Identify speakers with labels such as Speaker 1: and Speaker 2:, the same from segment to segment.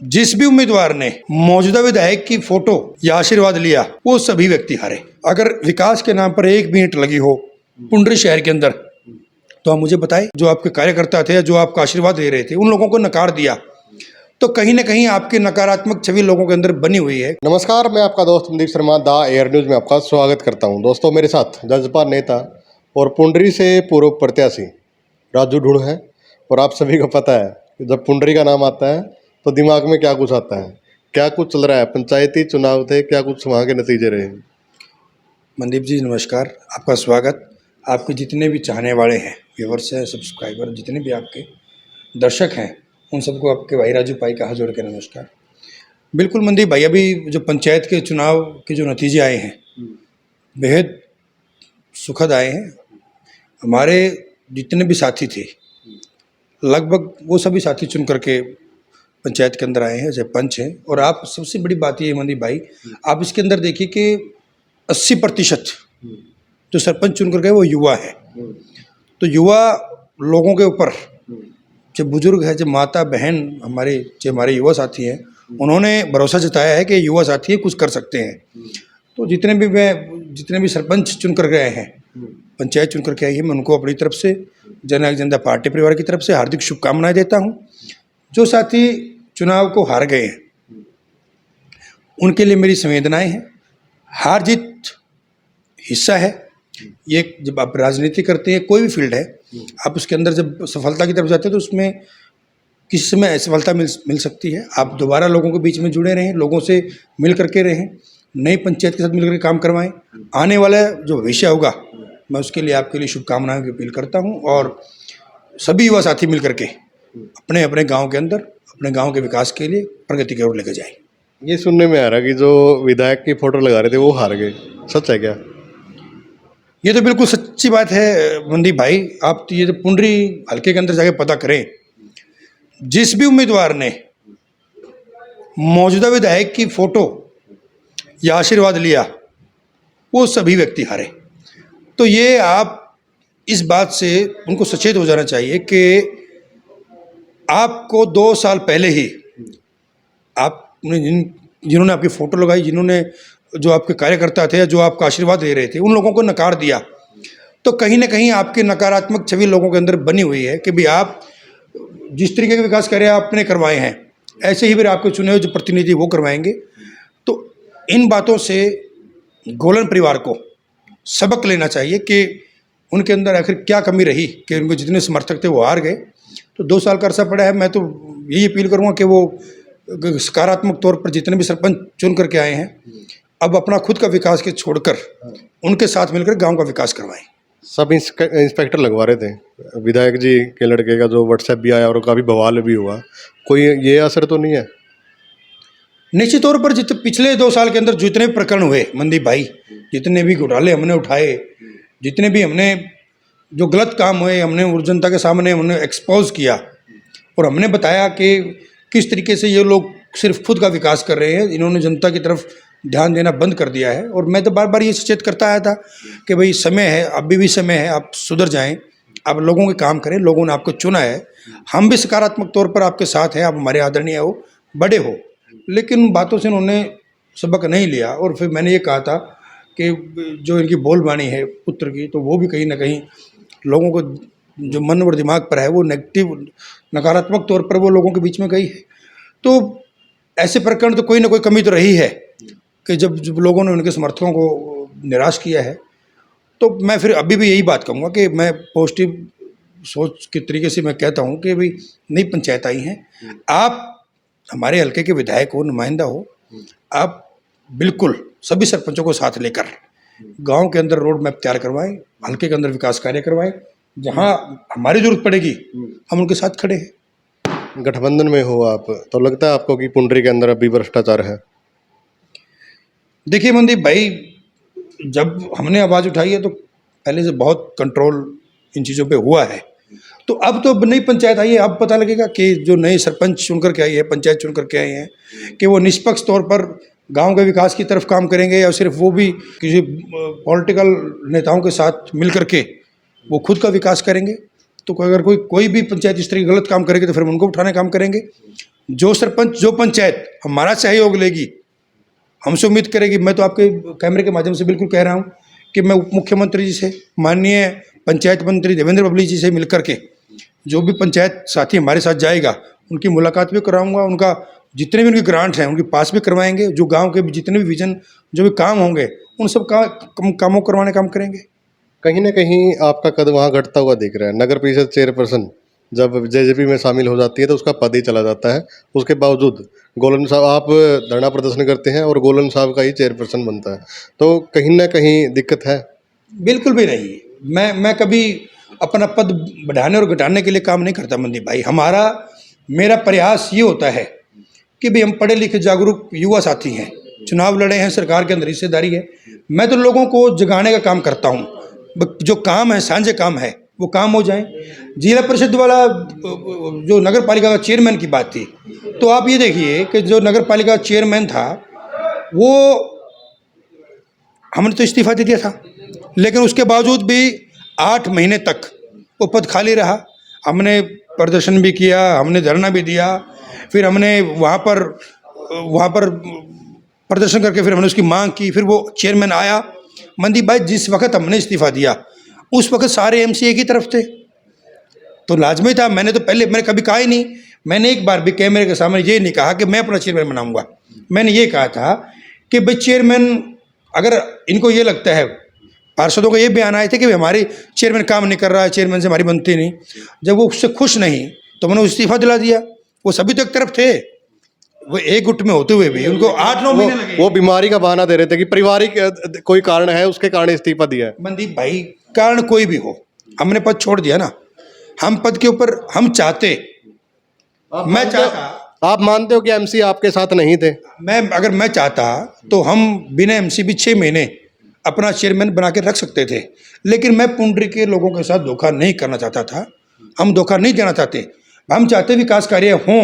Speaker 1: जिस भी उम्मीदवार ने मौजूदा विधायक की फोटो या आशीर्वाद लिया वो सभी व्यक्ति हारे। अगर विकास के नाम पर एक भी ईंट लगी हो पुंडरी शहर के अंदर तो आप मुझे बताएं। जो आपके कार्यकर्ता थे, जो आपका आशीर्वाद दे रहे थे, उन लोगों को नकार दिया तो कहीं ना कहीं आपकी नकारात्मक छवि लोगों के अंदर बनी हुई है।
Speaker 2: नमस्कार, मैं आपका दोस्त संदीप शर्मा दा एयर न्यूज़ में आपका स्वागत करता हूं। दोस्तों, मेरे साथ जजपा नेता और पुंडरी से पूर्व प्रत्याशी राजू ढूंढ है। और आप सभी को पता है कि जब पुंडरी का नाम आता है तो दिमाग में क्या कुछ आता है, क्या कुछ चल रहा है। पंचायती चुनाव थे, क्या कुछ वहाँ के नतीजे रहे।
Speaker 1: मनदीप जी नमस्कार, आपका स्वागत। आपके जितने भी चाहने वाले हैं, व्यूवर्स हैं, सब्सक्राइबर, जितने भी आपके दर्शक हैं, उन सबको आपके भाई राजू पाई का हाथ जोड़ के नमस्कार। बिल्कुल मनदीप भाई, अभी जो पंचायत के चुनाव के जो नतीजे आए हैं बेहद सुखद आए हैं। हमारे जितने भी साथी थे लगभग वो सभी साथी चुन करके पंचायत के अंदर आए हैं, चाहे पंच हैं। और आप सबसे बड़ी बात ये है मनदीप भाई, आप इसके अंदर देखिए कि 80% जो सरपंच चुन कर गए वो युवा है। तो युवा लोगों के ऊपर, जो बुजुर्ग है, जो माता बहन जो हमारे युवा साथी हैं, उन्होंने भरोसा जताया है कि युवा साथी कुछ कर सकते हैं। तो जितने भी सरपंच चुन कर गए हैं, पंचायत चुन करके आई है, मैं उनको अपनी तरफ से, जननायक जनता पार्टी परिवार की तरफ से हार्दिक शुभकामनाएं देता हूं। जो साथी चुनाव को हार गए हैं उनके लिए मेरी संवेदनाएं हैं। हार जीत हिस्सा है ये। जब आप राजनीति करते हैं, कोई भी फील्ड है, आप उसके अंदर जब सफलता की तरफ जाते हैं तो उसमें किसी समय असफलता मिल सकती है। आप दोबारा लोगों के बीच में जुड़े रहें, लोगों से मिल करके रहें, नई पंचायत के साथ मिलकर के काम करवाएं। आने वाला जो भविष्य होगा, मैं उसके लिए आपके लिए शुभकामनाएं की अपील करता हूं। और सभी युवा साथी मिल करके अपने अपने गांव के अंदर अपने गांव के विकास के लिए प्रगति की ओर लेकर जाएं।
Speaker 2: ये सुनने में आ रहा है कि जो विधायक की फोटो लगा रहे थे वो हार गए, सच है क्या?
Speaker 1: ये तो बिल्कुल सच्ची बात है मनदीप भाई। आप ये तो पुंडरी हल्के के अंदर जाके पता करें। जिस भी उम्मीदवार ने मौजूदा विधायक की फोटो या आशीर्वाद लिया वो सभी व्यक्ति हारे। तो ये आप इस बात से उनको सचेत हो जाना चाहिए कि आपको 2 साल पहले ही आपने जिन्होंने आपकी फ़ोटो लगाई, जिन्होंने जो आपके कार्यकर्ता थे, जो आपका आशीर्वाद दे रहे थे, उन लोगों को नकार दिया तो कहीं ना कहीं आपकी नकारात्मक छवि लोगों के अंदर बनी हुई है कि भाई आप जिस तरीके का विकास कर रहे हैं आपने करवाए हैं, ऐसे ही फिर आपके चुने हुए जो प्रतिनिधि वो करवाएंगे। तो इन बातों से गोलन परिवार को सबक लेना चाहिए कि उनके अंदर आखिर क्या कमी रही कि उनको जितने समर्थक थे वो हार गए। तो 2 साल का अरसा पड़ा है। मैं तो यही अपील करूँगा कि वो सकारात्मक तौर पर जितने भी सरपंच चुन करके आए हैं, अब अपना खुद का विकास के छोड़कर उनके साथ मिलकर गांव का विकास करवाएं।
Speaker 2: सब इंस्पेक्टर लगवा रहे थे विधायक जी के लड़के का, जो व्हाट्सएप भी आया और काफ़ी बवाल भी हुआ। कोई ये असर तो नहीं है?
Speaker 1: निश्चित तौर पर पिछले 2 साल के अंदर जितने भी प्रकरण हुए मनदीप भाई, जितने भी घोटाले हमने उठाए, जितने भी हमने जो गलत काम हुए, हमने जनता के सामने हमने एक्सपोज किया और हमने बताया कि किस तरीके से ये लोग सिर्फ खुद का विकास कर रहे हैं, इन्होंने जनता की तरफ ध्यान देना बंद कर दिया है। और मैं तो बार बार ये सचेत करता आया था कि भाई समय है, अभी भी समय है, आप सुधर जाएं, आप लोगों के काम करें। लोगों ने आपको चुना है, हम भी सकारात्मक तौर पर आपके साथ हैं, आप हमारे आदरणीय हो, बड़े हो। लेकिन बातों से उन्होंने सबक नहीं लिया। और फिर मैंने ये कहा था कि जो इनकी बोलबानी है पुत्र की, तो वो भी कहीं ना कहीं लोगों को जो मन और दिमाग पर है वो नेगेटिव, नकारात्मक तौर पर वो लोगों के बीच में गई है। तो ऐसे प्रकरण तो कोई ना कोई कमी तो रही है कि जब लोगों ने उनके समर्थकों को निराश किया है। तो मैं फिर अभी भी यही बात कहूँगा कि मैं पॉजिटिव सोच के तरीके से मैं कहता हूँ कि भाई नई पंचायत आई हैं, आप हमारे हल्के के विधायक हो, नुमाइंदा हो, आप बिल्कुल सभी सरपंचों को साथ लेकर गांव के अंदर रोड मैप तैयार करवाएं, हल्के के अंदर विकास कार्य करवाएं। जहां हमारी जरूरत पड़ेगी हम उनके साथ खड़े हैं।
Speaker 2: गठबंधन में हो आप, तो लगता है आपको कि पुंडरी के अंदर अभी भ्रष्टाचार है?
Speaker 1: देखिए मनदीप भाई, जब हमने आवाज़ उठाई है तो पहले से बहुत कंट्रोल इन चीज़ों पे हुआ है। तो अब तो नई पंचायत आई है, अब पता लगेगा कि जो नए सरपंच चुन करके आई है, पंचायत चुन करके आई हैं, कि वो निष्पक्ष तौर पर गांव के विकास की तरफ काम करेंगे या सिर्फ वो भी किसी पॉलिटिकल नेताओं के साथ मिल करके वो खुद का विकास करेंगे। तो अगर कोई भी पंचायत इस तरह की गलत काम करेगी तो फिर हम उनको उठाने काम करेंगे। जो सरपंच जो पंचायत हमारा सहयोग लेगी, हमसे उम्मीद करेगी, मैं तो आपके कैमरे के माध्यम से बिल्कुल कह रहा हूँ कि मैं उप मुख्यमंत्री जी से, माननीय पंचायत मंत्री देवेंद्र बबली जी से मिल करके जो भी पंचायत साथी हमारे साथ जाएगा उनकी मुलाकात भी कराऊंगा, उनका जितने भी उनकी ग्रांट हैं उनके पास भी करवाएंगे, जो गांव के भी जितने भी विजन जो भी काम होंगे उन सब कामों करवाने काम करेंगे।
Speaker 2: कहीं न कहीं आपका कद वहाँ घटता हुआ दिख रहा है। नगर परिषद चेयरपर्सन जब जेजेपी में शामिल हो जाती है तो उसका पद ही चला जाता है। उसके बावजूद गोलन साहब, आप धरना प्रदर्शन करते हैं और गोलन साहब का ही चेयरपर्सन बनता है, तो कहीं न कहीं दिक्कत है।
Speaker 1: बिल्कुल भी नहीं। मैं कभी अपना पद बढ़ाने और घटाने के लिए काम नहीं करता मनदीप भाई। मेरा प्रयास ये होता है कि भाई हम पढ़े लिखे जागरूक युवा साथी हैं, चुनाव लड़े हैं, सरकार के अंदर हिस्सेदारी है। मैं तो लोगों को जगाने का काम करता हूँ। जो काम है, साझे काम है, वो काम हो जाए। जिला परिषद वाला जो नगर पालिका का चेयरमैन की बात थी, तो आप ये देखिए कि जो नगर पालिका चेयरमैन था वो हमने तो इस्तीफा दे दिया था, लेकिन उसके बावजूद भी 8 महीने तक वो पद खाली रहा। हमने प्रदर्शन भी किया, हमने धरना भी दिया, फिर हमने वहाँ पर प्रदर्शन करके फिर हमने उसकी मांग की, फिर वो चेयरमैन आया। मनदीप भाई, जिस वक्त हमने इस्तीफा दिया उस वक्त सारे एमसी एक ही तरफ थे, तो लाजमी था। मैंने कभी कहा ही नहीं, मैंने एक बार भी कैमरे के सामने ये नहीं कहा कि मैं अपना चेयरमैन बनाऊंगा। मैंने ये कहा था कि भाई चेयरमैन, अगर इनको ये लगता है, पार्षदों को ये बयान आए थे कि हमारे चेयरमैन काम नहीं कर रहा है, चेयरमैन से हमारी बनती नहीं, जब वो उससे खुश नहीं तो मैंने इस्तीफा दिला दिया। वो सभी तो एक तरफ थे, वो एक गुट में होते हुए भी उनको 8-9 महीने लगे।
Speaker 2: वो बीमारी का बहाना दे रहे थे कि पारिवारिक कोई कारण है, उसके कारण इस्तीफा दिया है।
Speaker 1: मनदीप भाई, कारण कोई भी हो, हमने पद छोड़ दिया ना। हम पद के ऊपर हम चाहते,
Speaker 2: आप मानते हो कि एमसी आपके साथ नहीं थे?
Speaker 1: अगर मैं चाहता तो हम बिना एमसी भी 6 महीने अपना चेयरमैन बना के रख सकते थे, लेकिन मैं पुंडरी के लोगों के साथ धोखा नहीं करना चाहता था। हम धोखा नहीं देना चाहते, हम चाहते विकास कार्य हों,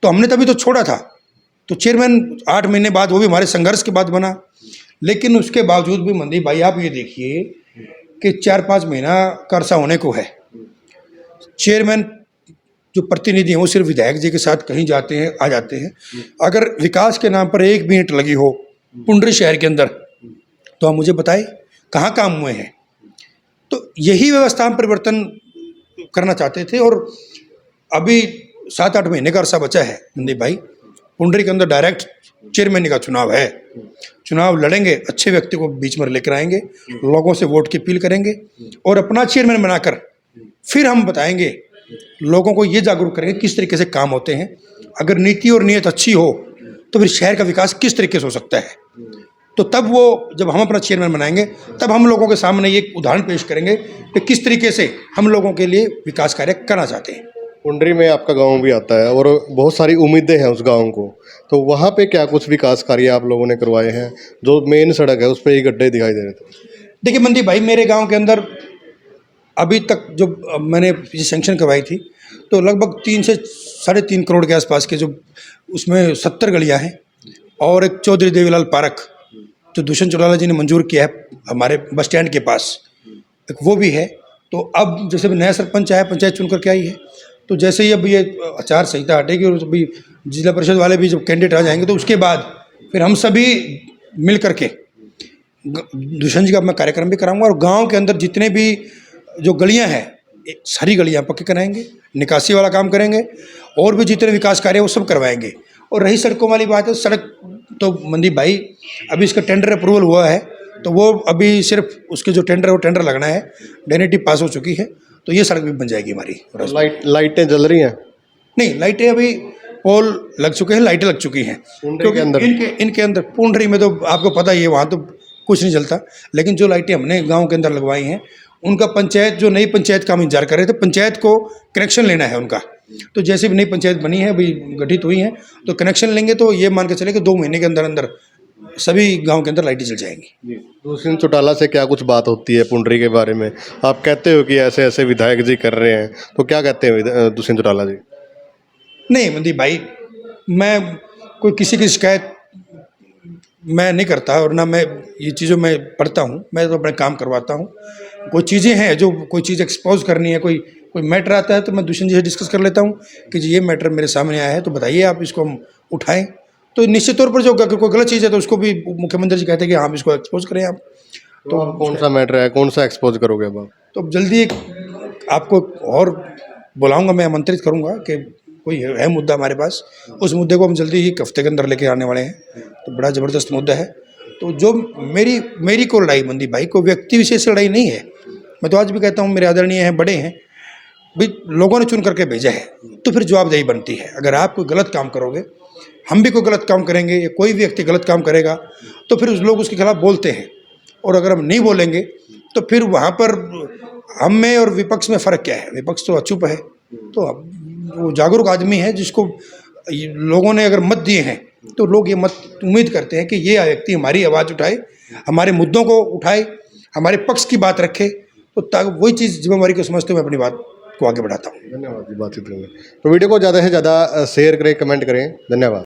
Speaker 1: तो हमने तभी तो छोड़ा था। तो चेयरमैन 8 महीने बाद, वो भी हमारे संघर्ष के बाद बना। लेकिन उसके बावजूद भी मनदीप भाई, आप ये देखिए कि 4-5 महीना का अरसा होने को है। चेयरमैन जो प्रतिनिधि हैं वो सिर्फ विधायक जी के साथ कहीं जाते हैं, आ जाते हैं। अगर विकास के नाम पर 1 मिनट लगी हो पुंडरी शहर के अंदर, तो आप मुझे बताएं कहाँ काम हुए हैं। तो यही व्यवस्था हम परिवर्तन करना चाहते थे। और अभी 7-8 महीने का अरसा बचा है मनदीप भाई। पुंडरी के अंदर डायरेक्ट चेयरमैन का चुनाव है। चुनाव लड़ेंगे, अच्छे व्यक्ति को बीच में लेकर आएंगे, लोगों से वोट की अपील करेंगे और अपना चेयरमैन बनाकर फिर हम बताएंगे, लोगों को ये जागरूक करेंगे किस तरीके से काम होते हैं। अगर नीति और नीयत अच्छी हो तो फिर शहर का विकास किस तरीके से हो सकता है। तो तब वो, जब हम अपना चेयरमैन बनाएंगे, तब हम लोगों के सामने ये उदाहरण पेश करेंगे कि किस तरीके से हम लोगों के लिए विकास कार्य करना चाहते हैं।
Speaker 2: पुंडरी में आपका गांव भी आता है और बहुत सारी उम्मीदें हैं उस गांव को, तो वहाँ पे क्या कुछ विकास कार्य आप लोगों ने करवाए हैं? जो मेन सड़क है उस पर ही गड्ढे दिखाई दे रहे थे।
Speaker 1: देखिए मनदीप भाई, मेरे गांव के अंदर अभी तक जो मैंने ये सेंक्शन करवाई थी, तो लगभग 3 से 3.5 करोड़ के आसपास के, जो उसमें 70 गलियाँ हैं और एक चौधरी देवीलाल पार्क जो दुष्यंत चौटाला जी ने मंजूर किया है हमारे बस स्टैंड के पास, एक वो भी है। तो अब जैसे नया सरपंच आया, पंचायत चुन करके आई है, तो जैसे ही अब ये आचार संहिता हटेगी और अभी जिला परिषद वाले भी जब कैंडिडेट आ जाएंगे, तो उसके बाद फिर हम सभी मिल करके दुष्यंत जी का मैं कार्यक्रम भी कराऊंगा और गांव के अंदर जितने भी जो गलियां हैं, सारी गलियां पक्की कराएंगे, निकासी वाला काम करेंगे और भी जितने विकास कार्य वो सब करवाएंगे। और रही सड़कों वाली बात है, सड़क तो मनदीप भाई अभी इसका टेंडर अप्रूवल हुआ है, तो वो अभी सिर्फ उसके जो टेंडर है वो टेंडर लगना है, डेनिटी पास हो चुकी है, तो ये सड़क भी बन जाएगी हमारी।
Speaker 2: लाइटें जल रही हैं?
Speaker 1: नहीं, लाइटें अभी पोल लग चुके हैं, लाइटें लग चुकी हैं, क्योंकि इनके अंदर पुंडरी में तो आपको पता ही है, वहाँ तो कुछ नहीं चलता। लेकिन जो लाइटें हमने गांव के अंदर लगवाई हैं, उनका पंचायत, जो नई पंचायत का हम इंतजार कर रहे थे, पंचायत को कनेक्शन लेना है उनका। तो जैसे भी नई पंचायत बनी है, अभी गठित हुई है, तो कनेक्शन लेंगे तो ये मान के चले कि 2 महीने के अंदर अंदर सभी गांव के अंदर लाइटें जल जाएंगी।
Speaker 2: दुष्यंत चौटाला से क्या कुछ बात होती है पुंडरी के बारे में? आप कहते हो कि ऐसे ऐसे विधायक जी कर रहे हैं, तो क्या कहते हैं दुष्यंत चौटाला जी?
Speaker 1: नहीं मनदीप भाई, मैं कोई किसी की शिकायत मैं नहीं करता और ना मैं ये चीज़ों में पढ़ता हूँ। मैं तो अपने काम करवाता हूँ। कोई चीज़ें हैं, जो कोई चीज़ एक्सपोज करनी है, कोई कोई मैटर आता है तो मैं दुष्यंत जी से डिस्कस कर लेता हूँ कि जी ये मैटर मेरे सामने आया है, तो बताइए, आप इसको हम उठाएं। तो निश्चित तौर पर जो अगर कोई गलत चीज़ है तो उसको भी मुख्यमंत्री जी कहते हैं कि हाँ, इसको एक्सपोज करें आप।
Speaker 2: तो आप कौन सा मैटर है, कौन सा एक्सपोज करोगे अब आप?
Speaker 1: तो अब जल्दी एक आपको और बुलाऊंगा, मैं आमंत्रित करूंगा कि कोई है मुद्दा हमारे पास, उस मुद्दे को हम जल्दी ही एक हफ्ते के अंदर लेके आने वाले हैं। तो बड़ा ज़बरदस्त मुद्दा है। तो जो मेरी को लड़ाई मनदीप भाई को व्यक्ति विशेष से लड़ाई नहीं है। मैं तो आज भी कहता हूँ, मेरे आदरणीय हैं, बड़े हैं भाई, लोगों ने चुन करके भेजा है, तो फिर जवाबदेही बनती है। अगर आप कोई गलत काम करोगे, हम भी कोई गलत काम करेंगे या कोई भी व्यक्ति गलत काम करेगा, तो फिर उस लोग उसके खिलाफ बोलते हैं। और अगर हम नहीं बोलेंगे तो फिर वहाँ पर हम में और विपक्ष में फ़र्क क्या है? विपक्ष तो अचूप है। तो वो जागरूक आदमी है जिसको लोगों ने अगर मत दिए हैं, तो लोग ये मत उम्मीद करते हैं कि ये व्यक्ति हमारी आवाज़ उठाए, हमारे मुद्दों को उठाए, हमारे पक्ष की बात रखे। तो वही चीज़ जिम्मेवारी को समझते हुए मैं अपनी बात को आगे बढ़ाता हूँ।
Speaker 2: धन्यवाद जी बातचीत करने। तो वीडियो को ज़्यादा से ज़्यादा शेयर करें, कमेंट करें। धन्यवाद।